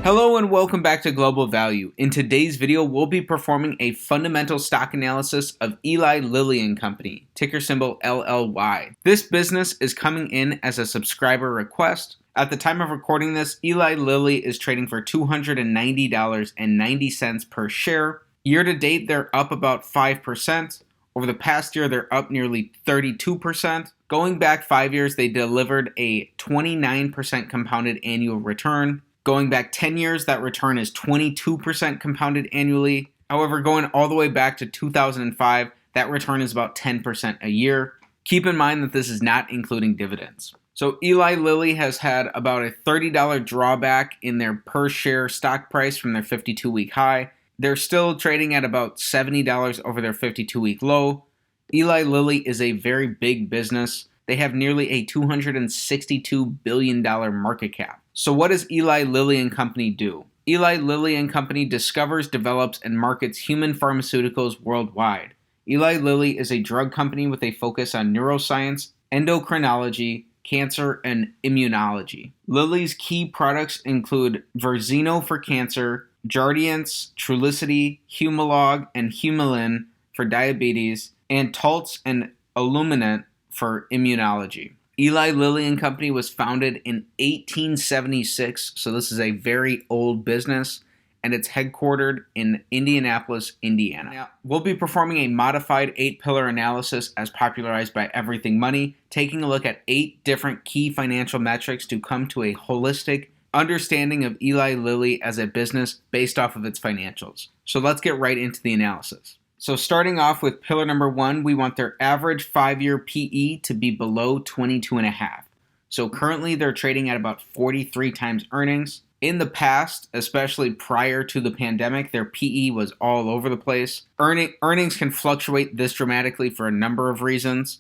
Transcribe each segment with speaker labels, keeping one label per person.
Speaker 1: Hello and welcome back to Global Value. In today's video, we'll be performing a fundamental stock analysis of Eli Lilly and Company, ticker symbol LLY. This business is coming in as a subscriber request. At the time of recording this, Eli Lilly is trading for $290.90 per share. Year to date, they're up about 5%. Over the past year, they're up nearly 32%. Going back 5 years, they delivered a 29% compounded annual return. Going back 10 years, that return is 22% compounded annually. However, going all the way back to 2005, that return is about 10% a year. Keep in mind that this is not including dividends. So Eli Lilly has had about a $30 drawback in their per share stock price from their 52-week high. They're still trading at about $70 over their 52-week low. Eli Lilly is a very big business. They have nearly a $262 billion market cap. So what does Eli Lilly and Company do? Eli Lilly and Company discovers, develops, and markets human pharmaceuticals worldwide. Eli Lilly is a drug company with a focus on neuroscience, endocrinology, cancer, and immunology. Lilly's key products include Verzenio for cancer, Jardiance, Trulicity, Humalog, and Humulin for diabetes, and Taltz and Aluminant for immunology. Eli Lilly and Company was founded in 1876, so this is a very old business, and it's headquartered in Indianapolis, Indiana. Now, we'll be performing a modified 8-pillar analysis as popularized by Everything Money, taking a look at 8 different key financial metrics to come to a holistic understanding of Eli Lilly as a business based off of its financials. So let's get right into the analysis. So starting off with pillar number 1, we want their average 5-year PE to be below 22.5. So currently they're trading at about 43 times earnings. In the past, especially prior to the pandemic, their PE was all over the place. Earnings can fluctuate this dramatically for a number of reasons.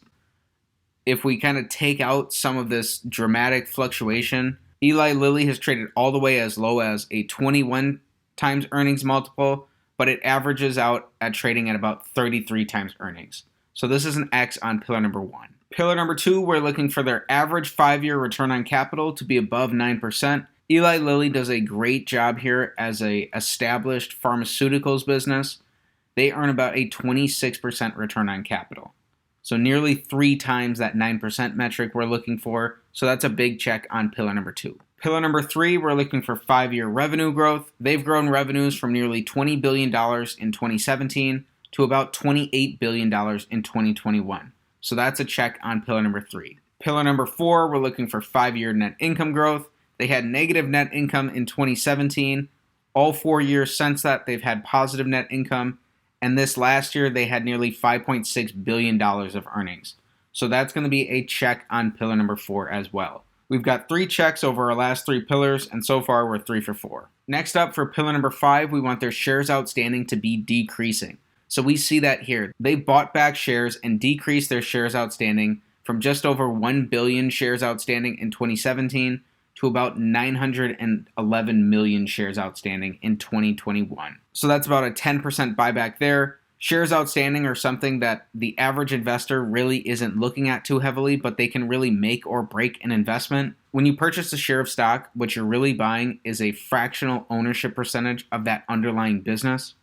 Speaker 1: If we kind of take out some of this dramatic fluctuation, Eli Lilly has traded all the way as low as a 21 times earnings multiple, but it averages out at trading at about 33 times earnings. So this is an X on pillar number 1. Pillar number 2, we're looking for their average 5-year return on capital to be above 9%. Eli Lilly does a great job here as a established pharmaceuticals business. They earn about a 26% return on capital. So nearly 3 times that 9% metric we're looking for. So that's a big check on pillar number 2. Pillar number 3, we're looking for 5-year revenue growth. They've grown revenues from nearly $20 billion in 2017 to about $28 billion in 2021. So that's a check on pillar number 3. Pillar number 4, we're looking for 5-year net income growth. They had negative net income in 2017. All 4 years since that, they've had positive net income. And this last year, they had nearly $5.6 billion of earnings. So that's going to be a check on pillar number 4 as well. We've got 3 checks over our last 3 pillars, and so far we're 3 for 4. Next up, for pillar number 5, we want their shares outstanding to be decreasing. So we see that here. They bought back shares and decreased their shares outstanding from just over 1 billion shares outstanding in 2017 to about 911 million shares outstanding in 2021. So that's about a 10% buyback there. Shares outstanding are something that the average investor really isn't looking at too heavily, but they can really make or break an investment. When you purchase a share of stock, what you're really buying is a fractional ownership percentage of that underlying business.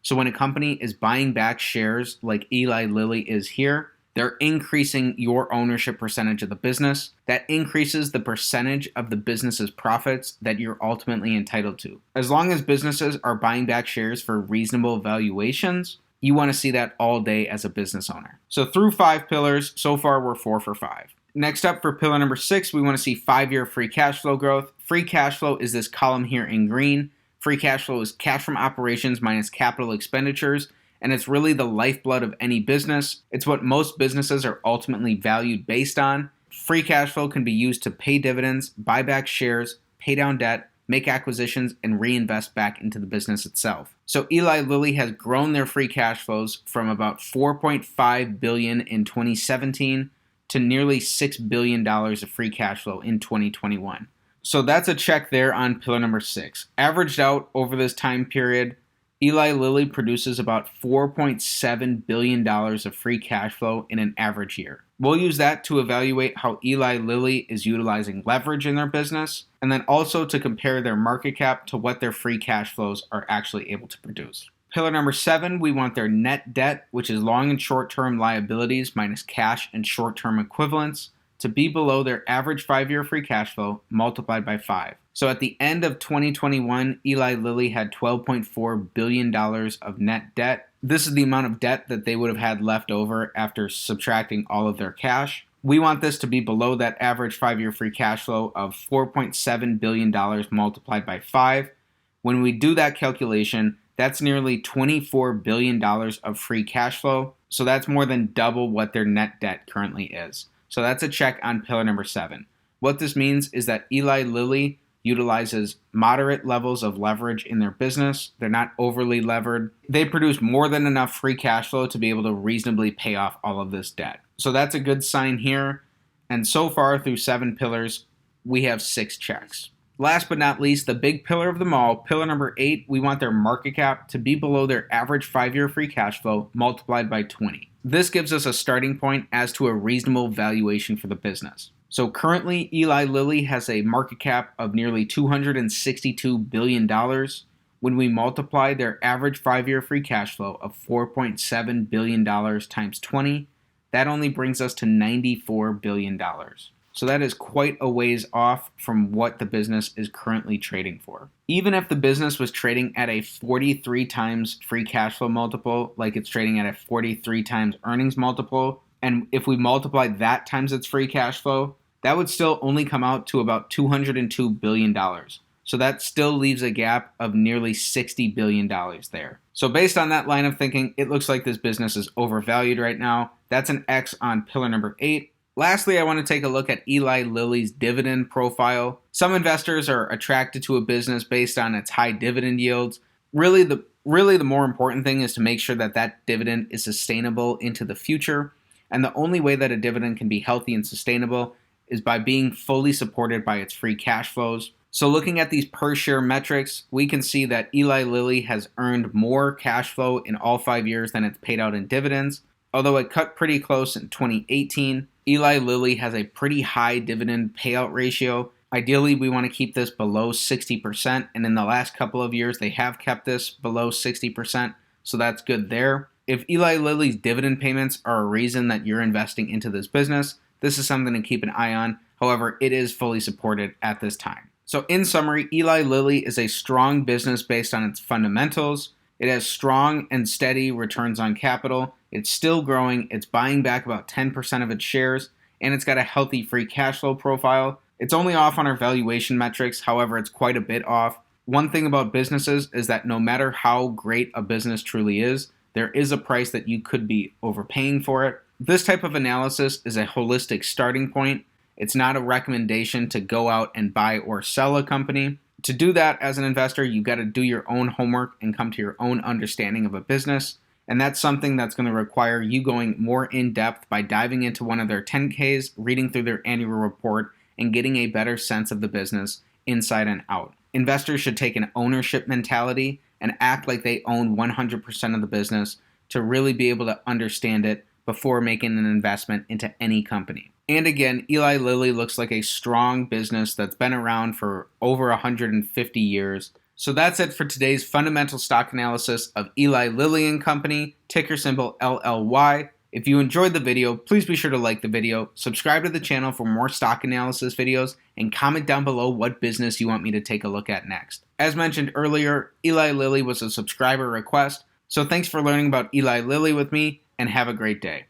Speaker 1: So when a company is buying back shares like Eli Lilly is here, they're increasing your ownership percentage of the business. That increases the percentage of the business's profits that you're ultimately entitled to. As long as businesses are buying back shares for reasonable valuations, you want to see that all day as a business owner. So through 5 pillars, so far we're 4 for 5. Next up, for pillar number 6, we want to see 5-year free cash flow growth. Free cash flow is this column here in green. Free cash flow is cash from operations minus capital expenditures, and it's really the lifeblood of any business. It's what most businesses are ultimately valued based on. Free cash flow can be used to pay dividends, buy back shares, pay down debt, make acquisitions, and reinvest back into the business itself. So Eli Lilly has grown their free cash flows from about $4.5 billion in 2017 to nearly $6 billion of free cash flow in 2021. So that's a check there on pillar number 6. Averaged out over this time period, Eli Lilly produces about $4.7 billion of free cash flow in an average year. We'll use that to evaluate how Eli Lilly is utilizing leverage in their business, and then also to compare their market cap to what their free cash flows are actually able to produce. Pillar number 7, we want their net debt, which is long and short-term liabilities minus cash and short-term equivalents, to be below their average 5-year free cash flow multiplied by 5. So at the end of 2021, Eli Lilly had $12.4 billion of net debt. This is the amount of debt that they would have had left over after subtracting all of their cash. We want this to be below that average 5-year free cash flow of $4.7 billion multiplied by 5. When we do that calculation, that's nearly $24 billion of free cash flow. So that's more than double what their net debt currently is. So that's a check on pillar number 7. What this means is that Eli Lilly utilizes moderate levels of leverage in their business. They're not overly levered. They produce more than enough free cash flow to be able to reasonably pay off all of this debt. So that's a good sign here. And so far through 7 pillars, we have 6 checks. Last but not least, the big pillar of them all, pillar number 8, we want their market cap to be below their average 5-year free cash flow multiplied by 20. This gives us a starting point as to a reasonable valuation for the business. So currently, Eli Lilly has a market cap of nearly $262 billion. When we multiply their average 5-year free cash flow of $4.7 billion times 20, that only brings us to $94 billion. So that is quite a ways off from what the business is currently trading for. Even if the business was trading at a 43 times free cash flow multiple, like it's trading at a 43 times earnings multiple, and if we multiply that times its free cash flow, that would still only come out to about $202 billion. So that still leaves a gap of nearly $60 billion there. So based on that line of thinking, it looks like this business is overvalued right now. That's an X on pillar number 8. Lastly, I want to take a look at Eli Lilly's dividend profile. Some investors are attracted to a business based on its high dividend yields. Really, the more important thing is to make sure that that dividend is sustainable into the future. And the only way that a dividend can be healthy and sustainable is by being fully supported by its free cash flows. So looking at these per share metrics, we can see that Eli Lilly has earned more cash flow in all 5 years than it's paid out in dividends. Although it cut pretty close in 2018, Eli Lilly has a pretty high dividend payout ratio. Ideally, we want to keep this below 60%, and in the last couple of years, they have kept this below 60%, so that's good there. If Eli Lilly's dividend payments are a reason that you're investing into this business, this is something to keep an eye on. However, it is fully supported at this time. So in summary, Eli Lilly is a strong business based on its fundamentals. It has strong and steady returns on capital. It's still growing. It's buying back about 10% of its shares, and it's got a healthy free cash flow profile. It's only off on our valuation metrics. However, it's quite a bit off. One thing about businesses is that no matter how great a business truly is, there is a price that you could be overpaying for it. This type of analysis is a holistic starting point. It's not a recommendation to go out and buy or sell a company. To do that as an investor, you got to do your own homework and come to your own understanding of a business. And that's something that's going to require you going more in depth by diving into one of their 10Ks, reading through their annual report, and getting a better sense of the business inside and out. Investors should take an ownership mentality and act like they own 100% of the business to really be able to understand it before making an investment into any company. And again, Eli Lilly looks like a strong business that's been around for over 150 years. So that's it for today's fundamental stock analysis of Eli Lilly and Company, ticker symbol LLY. If you enjoyed the video, please be sure to like the video, subscribe to the channel for more stock analysis videos, and comment down below what business you want me to take a look at next. As mentioned earlier, Eli Lilly was a subscriber request, so thanks for learning about Eli Lilly with me, and have a great day.